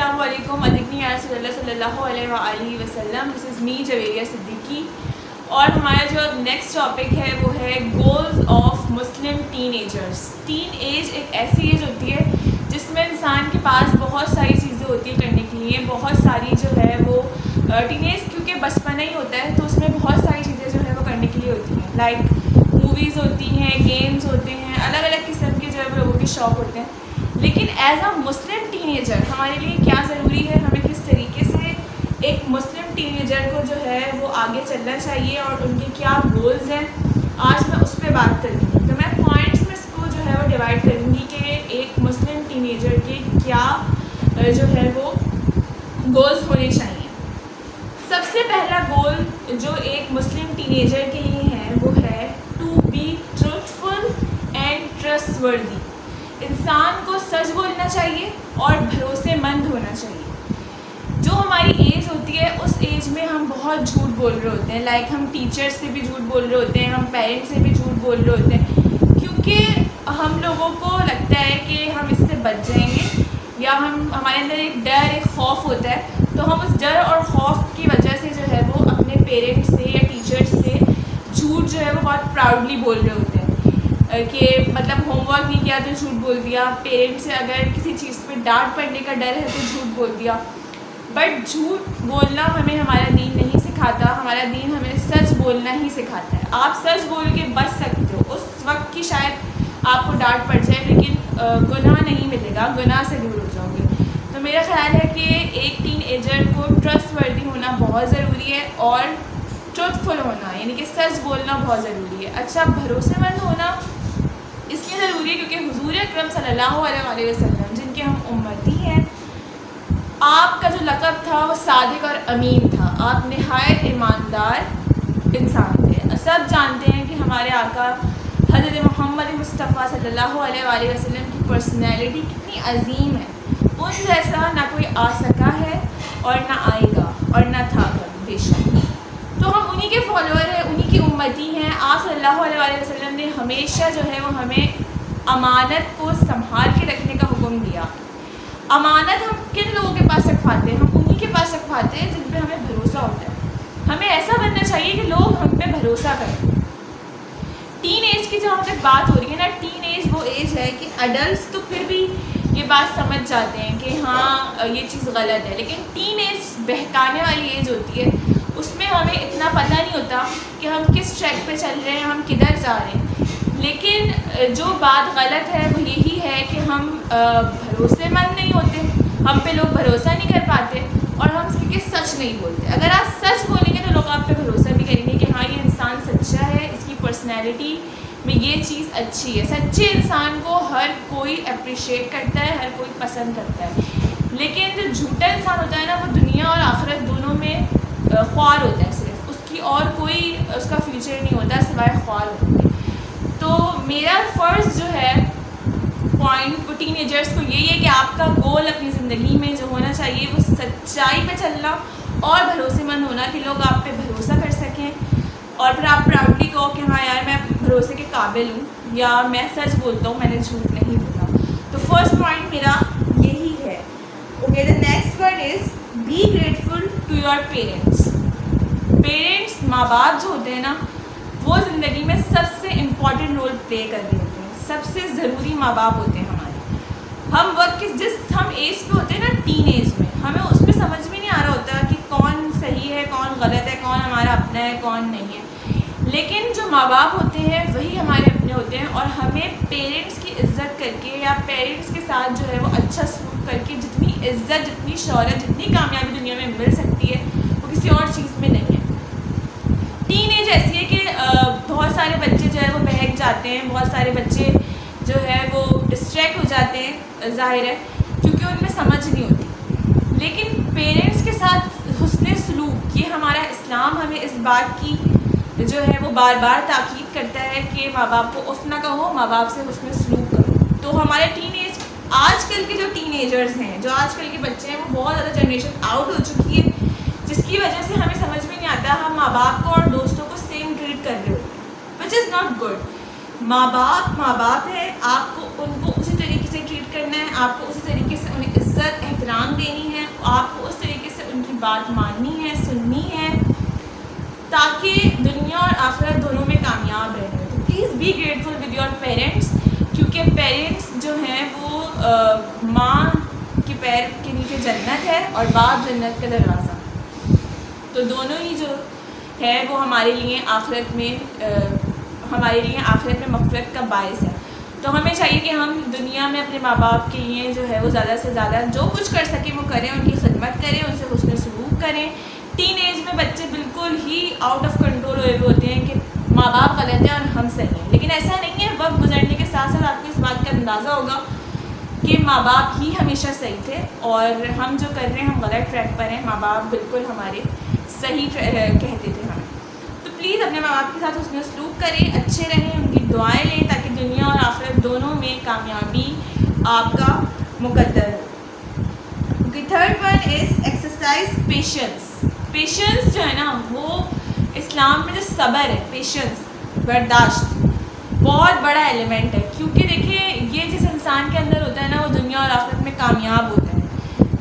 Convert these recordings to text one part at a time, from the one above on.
السلام علیکم ادکنی یا رسول اللہ صلی اللہ علیہ وآلہ وسلم. دس از می جویریہ صدیقی. اور ہمارا جو نیکسٹ ٹاپک ہے وہ ہے goals of Muslim teenagers. Teenage ایک ایسی ایج ہوتی ہے جس میں انسان کے پاس بہت ساری چیزیں ہوتی ہیں کرنے کے لیے. بہت ساری جو ہے وہ ٹین ایج کیونکہ بچپنا ہی ہوتا ہے تو اس میں بہت ساری چیزیں جو ہے وہ کرنے کے لیے ہوتی ہیں. لائک موویز ہوتی ہیں, گیمز ہوتے ہیں, الگ الگ قسم کے جو ہے وہ لوگوں کے شوق ہوتے ہیں. لیکن as a Muslim ten ager ہمارے لیے کیا ضروری ہے, ہمیں کس طریقے سے ایک مسلم ٹین ایجر کو جو ہے وہ آگے چلنا چاہیے اور ان کے کیا گولز ہیں, آج میں اس پہ بات کروں گی. تو میں پوائنٹس میں اس کو جو ہے وہ ڈیوائڈ کروں گی کہ ایک مسلم ٹین ایجر کے کیا جو ہے وہ گولز ہونے چاہیے. سب سے پہلا گول جو ایک مسلم ٹین ایجر کے لیے ہے وہ ہے to be truthful and trustworthy. انسان کو سچ بولنا چاہیے اور بھروسے مند ہونا چاہیے. جو ہماری ایج ہوتی ہے اس ایج میں ہم بہت جھوٹ بول رہے ہوتے ہیں. لائک ہم ٹیچر سے بھی جھوٹ بول رہے ہوتے ہیں, ہم پیرنٹس سے بھی جھوٹ بول رہے ہوتے ہیں, کیونکہ ہم لوگوں کو لگتا ہے کہ ہم اس سے بچ جائیں گے, یا ہمارے اندر ایک ڈر, ایک خوف ہوتا ہے. تو ہم اس ڈر اور خوف کی وجہ سے جو ہے وہ اپنے پیرنٹس سے یا ٹیچرس سے جھوٹ جو ہے وہ بہت پراؤڈلی بول رہے ہوتے ہیں کہ مطلب ہوم ورک نہیں کیا تو جھوٹ بول دیا, پیرنٹس سے اگر کسی چیز پہ ڈانٹ پڑنے کا ڈر ہے تو جھوٹ بول دیا. بٹ جھوٹ بولنا ہمیں ہمارا دین نہیں سکھاتا. ہمارا دین ہمیں سچ بولنا ہی سکھاتا ہے. آپ سچ بول کے بچ سکتے ہو. اس وقت کی شاید آپ کو ڈانٹ پڑ جائے لیکن گناہ نہیں ملے گا, گناہ سے دور ہو جاؤ گے. تو میرا خیال ہے کہ ایک ٹین ایجر کو ٹرسٹ وردی ہونا بہت ضروری ہے اور ٹروتھفل ہونا یعنی کہ سچ بولنا بہت ضروری ہے. اچھا, بھروسے مند ہونا اس لیے ضروری ہے کیونکہ حضور اکرم صلی اللہ علیہ وآلہ وسلم جن کے ہم امتی ہیں, آپ کا جو لقب تھا وہ صادق اور امین تھا. آپ نہایت ایماندار انسان تھے. سب جانتے ہیں کہ ہمارے آقا حضرت محمد مصطفیٰ صلی اللہ علیہ وآلہ وسلم کی پرسنالٹی کتنی عظیم ہے. ان جیسا نہ کوئی آ سکا ہے اور نہ آئے گا اور نہ تھا بے شک. تو ہم انہی کے فالوور ہیں, انہی کی امتی ہیں. آپ صلی اللہ علیہ وآلہ وسلم نے ہمیشہ جو ہے وہ ہمیں امانت کو سنبھال کے رکھنے کا حکم دیا. امانت ہم کن لوگوں کے پاس رکھواتے ہیں؟ ہم انہی کے پاس رکھواتے ہیں جن پہ ہمیں بھروسہ ہوتا ہے. ہمیں ایسا بننا چاہیے کہ لوگ ہم پہ بھروسہ کریں. ٹین ایج کی جہاں تک بات ہو رہی ہے نا, ٹین ایج وہ ایج ہے کہ اڈلٹس تو پھر بھی یہ بات سمجھ جاتے ہیں کہ ہاں یہ چیز غلط ہے, لیکن ٹین ایج بہکانے والی ایج ہوتی ہے. اس میں ہمیں اتنا پتہ نہیں ہوتا کہ ہم کس ٹریک پہ چل رہے ہیں, ہم کدھر جا رہے ہیں. لیکن جو بات غلط ہے وہ یہی ہے کہ ہم بھروسے مند نہیں ہوتے, ہم پہ لوگ بھروسہ نہیں کر پاتے اور ہم اس کے سچ نہیں بولتے. اگر آپ سچ بولیں گے تو لوگ آپ پہ بھروسہ بھی کریں گے کہ ہاں یہ انسان سچا ہے, اس کی پرسنالٹی میں یہ چیز اچھی ہے. سچے انسان کو ہر کوئی اپریشیٹ کرتا ہے, ہر کوئی پسند کرتا ہے. لیکن جو جھوٹا انسان ہوتا ہے نا, وہ دنیا اور آخرت دونوں میں خوار ہوتا ہے. صرف اس کی اور کوئی اس کا فیوچر نہیں ہوتا سوائے خوار ہونے کے. تو میرا فرض جو ہے پوائنٹ ٹین ایجرس کو یہی ہے کہ آپ کا گول اپنی زندگی میں جو ہونا چاہیے وہ سچائی پہ چلنا اور بھروسے مند ہونا, کہ لوگ آپ پہ بھروسہ کر سکیں اور پھر آپ پراؤڈلی کہو کہ ہاں یار میں بھروسے کے قابل ہوں, یا میں سچ بولتا ہوں, میں نے جھوٹ نہیں بولا. تو فرسٹ پوائنٹ میرا یہی ہے. Okay, the next one is be grateful to your parents. Parents, ماں باپ جو ہوتے ہیں نا, وہ زندگی میں سب سے امپورٹنٹ رول پلے کر رہے ہوتے ہیں. سب سے ضروری ماں باپ ہوتے ہیں ہمارے. ہم وقت ہم ایج پہ ہوتے ہیں نا, ٹین ایج میں, ہمیں اس میں سمجھ میں نہیں آ رہا ہوتا کہ کون صحیح ہے, کون غلط ہے, کون ہمارا اپنا ہے, کون نہیں ہے. لیکن جو ماں باپ ہوتے ہیں وہی ہمارے اپنے ہوتے ہیں, اور ہمیں پیرنٹس کی عزت کر کے یا پیرنٹس کے ساتھ جو ہے وہ اچھا سلوک کر کے جتنی عزت, جتنی شہرت, جتنی کامیابی دنیا میں مل سکتی ہے وہ کسی اور چیز میں نہیں ہے. ٹین ایج ایسی ہے کہ بہت سارے بچے جو ہے وہ بہک جاتے ہیں, بہت سارے بچے جو ہے وہ ڈسٹریکٹ ہو جاتے ہیں, ظاہر ہے کیونکہ ان میں سمجھ نہیں ہوتی. لیکن پیرنٹس کے ساتھ حسن سلوک, یہ ہمارا اسلام ہمیں اس بات کی جو ہے وہ بار بار تاکید کرتا ہے کہ ماں باپ کو اف نہ کہو, ماں باپ سے حسن سلوک کرو. تو ہمارے ٹین ایج, آج کل کے جو ٹین ایجرز ہیں, جو آج کل کے بچے ہیں, وہ بہت زیادہ جنریشن آؤٹ ہو چکی ہے, جس کی وجہ سے ہمیں سمجھ میں نہیں آتا. ہم ماں باپ کو اور دوستوں کو سیم ٹریٹ کر رہے ہوتے ہیں, وچ از ناٹ گڈ. ماں باپ ہے, آپ کو ان کو اسی طریقے سے ٹریٹ کرنا ہے, آپ کو اسی طریقے سے انہیں عزت, احترام دینی ہے, آپ کو اس طریقے سے ان کی بات ماننی ہے, سننی ہے, تاکہ دنیا اور آخرت دونوں میں کامیاب رہیں. تو please be grateful with your parents, کیونکہ پیرنٹس جو ہیں وہ ماں کے پیر کے نیچے جنت ہے اور باپ جنت کا دروازہ. تو دونوں ہی جو ہے وہ ہمارے لیے آخرت میں مغفرت کا باعث ہے. تو ہمیں چاہیے کہ ہم دنیا میں اپنے ماں باپ کے لیے جو ہے وہ زیادہ سے زیادہ جو کچھ کر سکیں وہ کریں, ان کی خدمت کریں, ان سے حسن سلوک کریں. ٹین ایج میں بچے بالکل ہی آؤٹ آف کنٹرول ہوئے ہوتے ہیں کہ ماں باپ غلط ہیں اور ہم صحیح ہیں, لیکن ایسا نہیں ہے. وقت گزرنے کے ساتھ ساتھ آپ کو اس بات کا اندازہ ہوگا کہ ماں باپ ہی ہمیشہ صحیح تھے اور ہم جو کر رہے ہیں ہم غلط ٹریک پر ہیں. ماں باپ بالکل ہمارے صحیح کہتے تھے ہمیں. تو پلیز اپنے ماں باپ کے ساتھ حسن سلوک کریں, اچھے رہیں, ان کی دعائیں لیں تاکہ دنیا اور آخرت دونوں میں کامیابی آپ کا مقدر ہو. Third one is exercise patience. Patience جو ہے نا وہ اسلام میں جو صبر ہے, پیشنس, برداشت, بہت بڑا ایلیمنٹ ہے. کیونکہ دیکھیے یہ جس انسان کے اندر ہوتا ہے نا وہ دنیا اور آخرت میں کامیاب ہوتا ہے.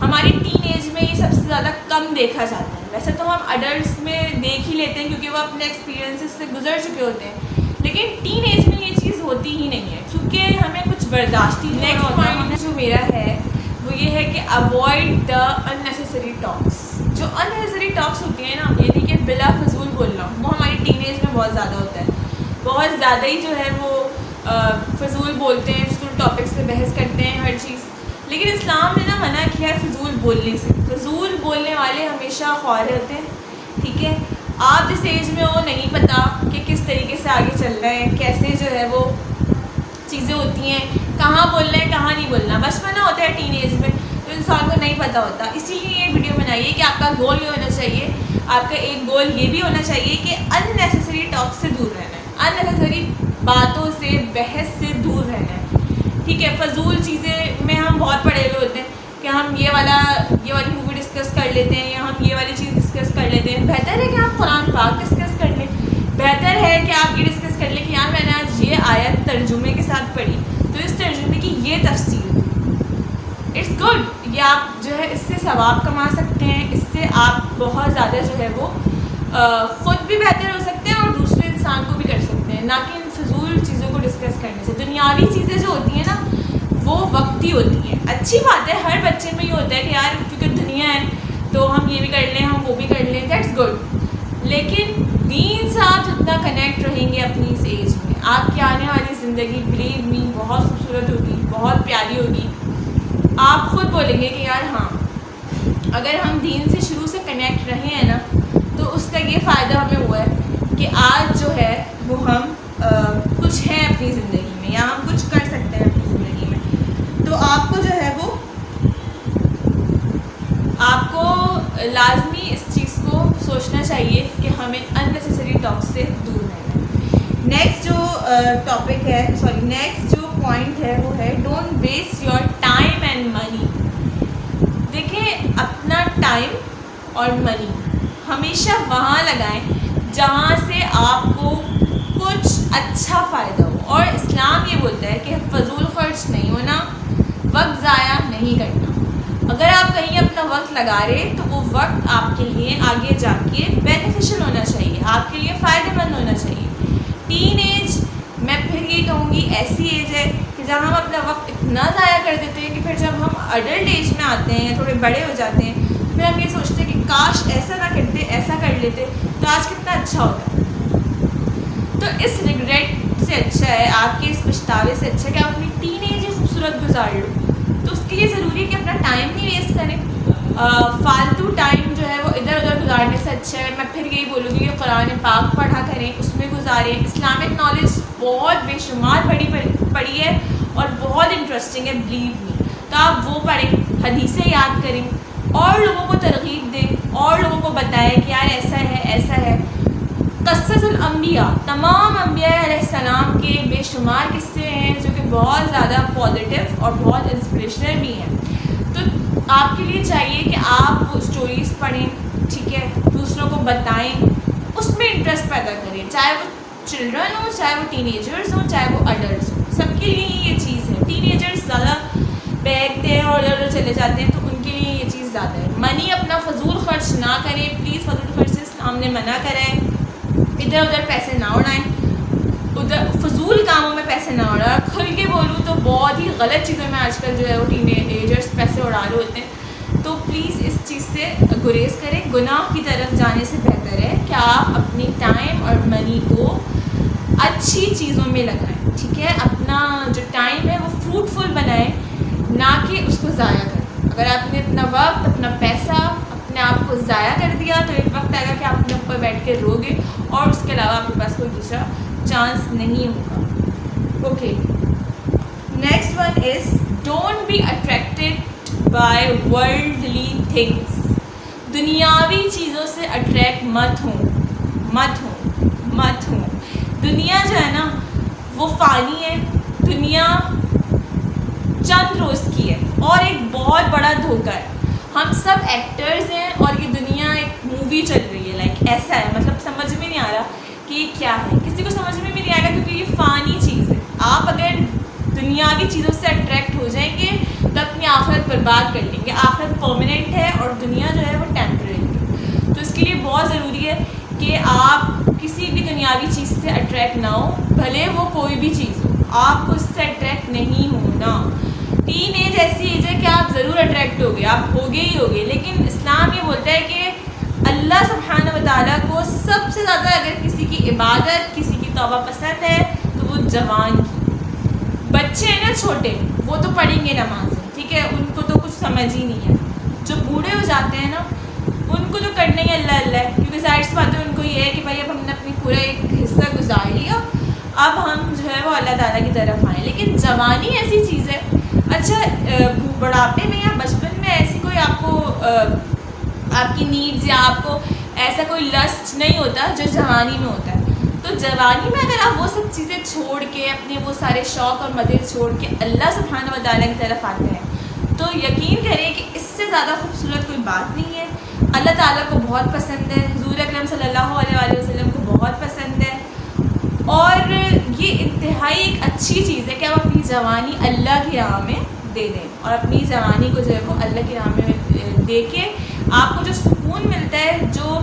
ہماری ٹین ایج میں یہ سب سے زیادہ کم دیکھا جاتا ہے. ویسے تو ہم اڈلٹس میں دیکھ ہی لیتے ہیں کیونکہ وہ اپنے ایکسپیرینسز سے گزر چکے ہوتے ہیں, لیکن ٹین ایج میں یہ چیز ہوتی ہی نہیں ہے کیونکہ ہمیں کچھ برداشتی. نیکسٹ پوائنٹ جو میرا ہے وہ یہ ہے کہ اوائڈ دا اننیسیسری ٹاکس. جو اننیسیسری ٹاکس ہوتی ہیں نا, یعنی کہ بلا فضول بولنا, وہ ہماری ٹین ایج میں بہت زیادہ ہوتا ہے. بہت زیادہ ہی جو ہے وہ فضول بولتے ہیں, فضول ٹاپکس پہ بحث کرتے ہیں ہر چیز. لیکن اسلام نے نا منع کیا ہے فضول بولنے سے. فضول بولنے والے ہمیشہ خوار ہوتے ہیں. ٹھیک ہے, آپ جس ایج میں ہو نہیں پتہ کہ کس طریقے سے آگے چل رہے ہیں, کیسے جو ہے وہ چیزیں ہوتی ہیں, کہاں بولنا ہے کہاں نہیں بولنا. بچپنا ہوتا ہے ٹین ایج میں تو انسان کو نہیں پتہ ہوتا. اسی لیے یہ ویڈیو بنائیے کہ آپ کا گول یہ ہونا چاہیے, آپ کا ایک گول یہ بھی ہونا چاہیے کہ اننیسیسری ٹاک سے دور رہنا ہے, اننیسیسری باتوں سے, بحث سے دور رہنا ہے. ٹھیک ہے, فضول چیزیں میں ہم بہت پڑے ہوئے ہوتے ہیں کہ ہم یہ والی مووی ڈسکس کر لیتے ہیں یا ہم یہ والی چیز ڈسکس کر لیتے ہیں. بہتر ہے کہ آپ قرآن پاک ڈسکس کر لیں. بہتر ہے کہ آپ یہ ڈسکس کر لیں کہ یار میں نے آج یہ آیت ترجمے کے ساتھ پڑھی تو اس ترجمے کی یہ تفسیر. اٹس گڈ, یہ آپ جو ہے اس سے ثواب کما سکتے ہیں. اس سے آپ بہت زیادہ جو ہے وہ خود بھی بہتر ہو سکتے ہیں اور دوسرے انسان کو بھی کر سکتے ہیں, نہ کہ ان فضول چیزوں کو ڈسکس کرنے سے. دنیاوی چیزیں جو ہوتی ہیں نا وہ وقتی ہوتی ہیں. اچھی بات ہے, ہر بچے میں یہ ہوتا ہے کہ یار کیونکہ دنیا ہے تو ہم یہ بھی کر لیں, ہم وہ بھی کر لیں, دیٹس گڈ. لیکن دین سے آپ جتنا کنیکٹ رہیں گے اپنی اس ایج میں, آپ کی آنے والی زندگی بلیو می بہت خوبصورت ہوگی, بہت پیاری ہوگی. آپ خود بولیں گے کہ یار ہاں اگر ہم دین سے شروع سے کنیکٹ رہے ہیں نا تو اس کا یہ فائدہ ہمیں ہوا ہے کہ آج جو ہے وہ ہم کچھ ہیں اپنی زندگی میں یا ہم کچھ کر سکتے ہیں اپنی زندگی میں. تو آپ کو جو ہے وہ آپ کو لازمی اس چیز کو سوچنا چاہیے کہ ہمیں اننیسیسری ٹاک سے دور رہنا ہے. نیکسٹ جو پوائنٹ ہے وہ ہے don't waste your time and money. دیکھیں اپنا ٹائم اور منی ہمیشہ وہاں لگائیں جہاں سے آپ کو کچھ اچھا فائدہ ہو. اور اسلام یہ بولتا ہے کہ فضول خرچ نہیں ہونا, وقت ضائع نہیں کرنا. اگر آپ کہیں اپنا وقت لگا رہے تو وہ وقت آپ کے لیے آگے جا کے بینیفیشل ہونا چاہیے, آپ کے لیے فائدہ مند ہونا چاہیے. ٹین ایج میں پھر یہ کہوں گی ایسی ایج ہے کہ جب ہم اپنا وقت اتنا ضائع کر دیتے ہیں کہ پھر جب ہم اڈلٹ ایج میں آتے ہیں یا تھوڑے بڑے ہو جاتے ہیں پھر ہم یہ سوچتے ہیں کہ کاش ایسا نہ کرتے, ایسا کر لیتے تو آج کتنا اچھا ہوتا. تو اس ریگریٹ سے اچھا ہے, آپ کے اس پچھتاوے سے اچھا ہے کہ آپ اپنی ٹین ایج خوبصورت گزار لو. تو اس کے لیے ضروری ہے کہ اپنا ٹائم نہیں ویسٹ کریں. فالتو ٹائم جو ہے وہ ادھر ادھر گزارنے سے اچھا ہے. میں پھر یہی بولوں گی کہ قرآن پاک پڑھا کریں, اس میں گزاریں. اسلامک نالج بہت بے شمار پڑھی ہے اور بہت انٹرسٹنگ ہے, بلیو می. تو آپ وہ پڑھیں, حدیثیں یاد کریں, اور لوگوں کو ترغیب دیں, اور لوگوں کو بتائیں کہ یار ایسا ہے ایسا ہے. قصص الانبیاء, تمام انبیاء علیہ السلام کے بے شمار قصے ہیں جو کہ بہت زیادہ پازیٹیو اور بہت انسپریشنل بھی ہیں. تو آپ کے لیے چاہیے کہ آپ وہ اسٹوریز پڑھیں, ٹھیک ہے, دوسروں کو بتائیں, اس میں انٹرسٹ پیدا کریں. چاہے وہ چلڈرن ہوں, چاہے وہ ٹین ایجرز ہوں, چاہے وہ اڈلٹس ہوں, سب کے لیے ہی یہ چیز ہے. ٹین ایجرز زیادہ بہکتے ہیں اور ادھر ادھر چلے جاتے ہیں تو ان کے لیے یہ چیز زیادہ ہے. منی اپنا فضول خرچ نہ کریں پلیز. فضول خرچ سے اسلام نے منع کرا ہے. ادھر ادھر پیسے نہ اڑائیں, ادھر فضول کاموں میں پیسے نہ اڑائیں. کھل کے بولوں تو بہت ہی غلط چیزوں میں آج کل جو ہے وہ ٹین ایجرس پیسے اڑا رہے ہوتے ہیں. تو پلیز اس چیز سے گریز کریں. گناہ کی طرف جانے سے بہتر ہے کہ آپ اپنی ٹائم اور منی کو اچھی چیزوں میں لگائیں. ٹھیک ہے, اپنا جو ٹائم ہے وہ فروٹفل بنائیں, نہ کہ اس کو ضائع کریں. اگر آپ نے اپنا وقت, اپنا پیسہ, اپنے آپ کو ضائع کر دیا تو ایک وقت آئے گا کہ آپ اپنے اوپر بیٹھ کے رو گے اور اس کے علاوہ آپ کے پاس کوئی دوسرا چانس نہیں ہوگا. Okay, next one is don't be attracted by worldly things. دنیاوی چیزوں سے اٹریکٹ مت ہوں. دنیا جو ہے نا وہ فانی ہے. دنیا چند روز کی ہے اور ایک بہت بڑا دھوکہ ہے. ہم سب ایکٹرز ہیں اور یہ دنیا ایک مووی چل رہی ہے. لائک ایسا ہے, مطلب سمجھ میں نہیں آ رہا کہ یہ کیا ہے. کسی کو سمجھ میں بھی نہیں آئے گا کیونکہ یہ فانی چیز ہے. آپ اگر دنیاوی چیزوں سے اٹریکٹ ہو جائیں گے تو اپنی آخرت برباد کر لیں گے. آخرت پرماننٹ ہے اور دنیا جو ہے وہ ٹیمپرری ہے. تو اس کے لیے بہت ضروری ہے کہ آپ کسی بھی دنیاوی چیز سے اٹریکٹ نہ ہو, بھلے وہ کوئی بھی چیز ہو. آپ کو اس سے اٹریکٹ نہیں ہونا. ٹین ایج ایسی ایج ہے کہ آپ ضرور اٹریکٹ ہوگے, آپ ہوگے ہی ہوگے, لیکن اسلام یہ بولتا ہے کہ اللہ سبحانہ و تعالیٰ کو سب سے زیادہ اگر کسی کی عبادت, کسی کی توبہ پسند ہے تو وہ جوان کی. بچے ہیں نا چھوٹے, وہ تو پڑھیں گے نمازیں, ٹھیک ہے, ان کو تو کچھ سمجھ ہی نہیں ہے. جو بوڑھے ہو جاتے ہیں نا ان کو تو کرنا ہی اللہ اللہ ہے, کیونکہ ظاہر سی بات ہے ان کو یہ ہے کہ بھائی اب ہم نے اپنی پورا ایک حصہ گزار لیا, اب ہم جو ہے وہ اللہ تعالیٰ کی طرف آئیں. لیکن جوانی ایسی چیز ہے, اچھا بڑھاپے میں یا بچپن میں ایسی کوئی آپ کو آپ کی نیڈز یا آپ کو ایسا کوئی لسٹ نہیں ہوتا جو جوانی میں ہوتا ہے. تو جوانی میں اگر آپ وہ سب چیزیں چھوڑ کے, اپنے وہ سارے شوق اور مزے چھوڑ کے اللہ سبحانہ و تعالیٰ کی طرف آتے ہیں تو یقین کریں کہ اس سے زیادہ خوبصورت کوئی بات نہیں ہے. اللہ تعالیٰ کو بہت پسند ہے, حضور اکرم صلی اللہ علیہ وسلم کو بہت پسند ہے, اور یہ انتہائی ایک اچھی چیز ہے کہ آپ اپنی جوانی اللہ کی راہ میں دے دیں, اور اپنی جوانی کو جو ہے وہ اللہ کی راہ میں دے کے آپ کو جو سکون ملتا ہے, جو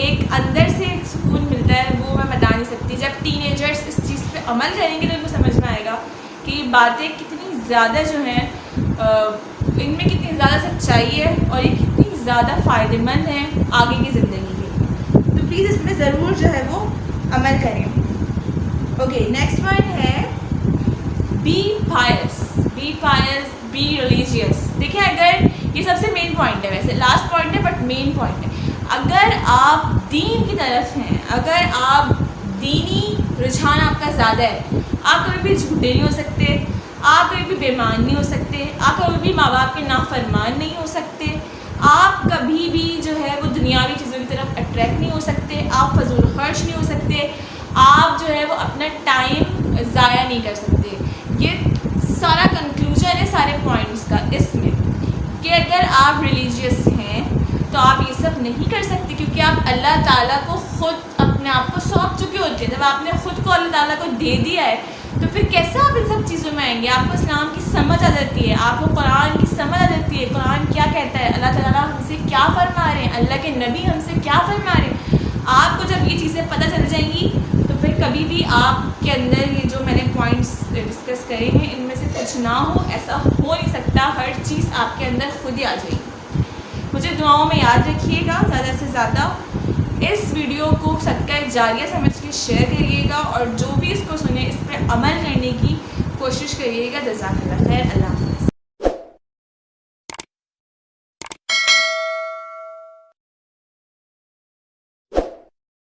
ایک اندر سے ایک سکون ملتا ہے, وہ میں بتا نہیں سکتی. جب ٹین ایجرس اس چیز پہ عمل کریں گے تو ان کو سمجھ میں آئے گا کہ یہ باتیں کتنی زیادہ جو ہیں ان میں کتنی زیادہ سچائی ہے اور یہ کتنی زیادہ فائدہ مند ہیں آگے کی زندگی کے لیے. تو پلیز اس میں ضرور جو ہے وہ عمل کریں. اوکے, نیکسٹ ون ہے بی پائس, بی ریلیجیس. دیکھیں اگر یہ سب سے مین پوائنٹ ہے, ویسے لاسٹ پوائنٹ ہے بٹ مین پوائنٹ ہے. اگر آپ دین کی طرف ہیں, اگر آپ دینی رجحان آپ کا زیادہ ہے, آپ کبھی بھی جھوٹے نہیں ہو سکتے, آپ کبھی بھی بےمان نہیں ہو سکتے, آپ کبھی بھی ماں باپ کے نافرمان نہیں ہو سکتے, آپ کبھی بھی جو ہے وہ دنیاوی چیزوں کی طرف اٹریکٹ نہیں ہو سکتے, آپ فضول خرچ نہیں ہو سکتے, آپ جو ہے وہ اپنا ٹائم ضائع نہیں کر سکتے. یہ سارا کنکلوژن ہے سارے پوائنٹس کا اس میں کہ اگر آپ ریلیجیس ہیں تو آپ یہ سب نہیں کر سکتے, کیونکہ آپ اللہ تعالیٰ کو خود اپنے آپ کو سونپ چکے ہوتے ہیں. جب آپ نے خود کو اللہ تعالیٰ کو دے دیا ہے تو پھر کیسے آپ ان سب چیزوں میں آئیں گے. آپ کو اسلام کی سمجھ آ جاتی ہے, آپ کو قرآن کی سمجھ آ جاتی ہے, قرآن کیا کہتا ہے, اللہ تعالیٰ ہم سے کیا فرما رہے ہیں, اللہ کے نبی ہم سے کیا فرما رہے ہیں. آپ کو جب یہ چیزیں پتہ چل جائیں گی تو پھر کبھی بھی آپ کے اندر یہ جو میں نے پوائنٹس ڈسکس کرے ہیں ان میں سے کچھ نہ ہو, ایسا ہو نہیں سکتا. ہر چیز آپ کے اندر خود ہی آ جائے گی. مجھے دعاؤں میں یاد رکھیے گا, زیادہ سے زیادہ اس ویڈیو کو صدقہ جاریہ سمجھ کے شیئر کریے گا, اور جو بھی اس کو سنے اس پہ عمل کرنے کی کوشش کریے گا. جزاک اللہ خیر. اللہ حافظ.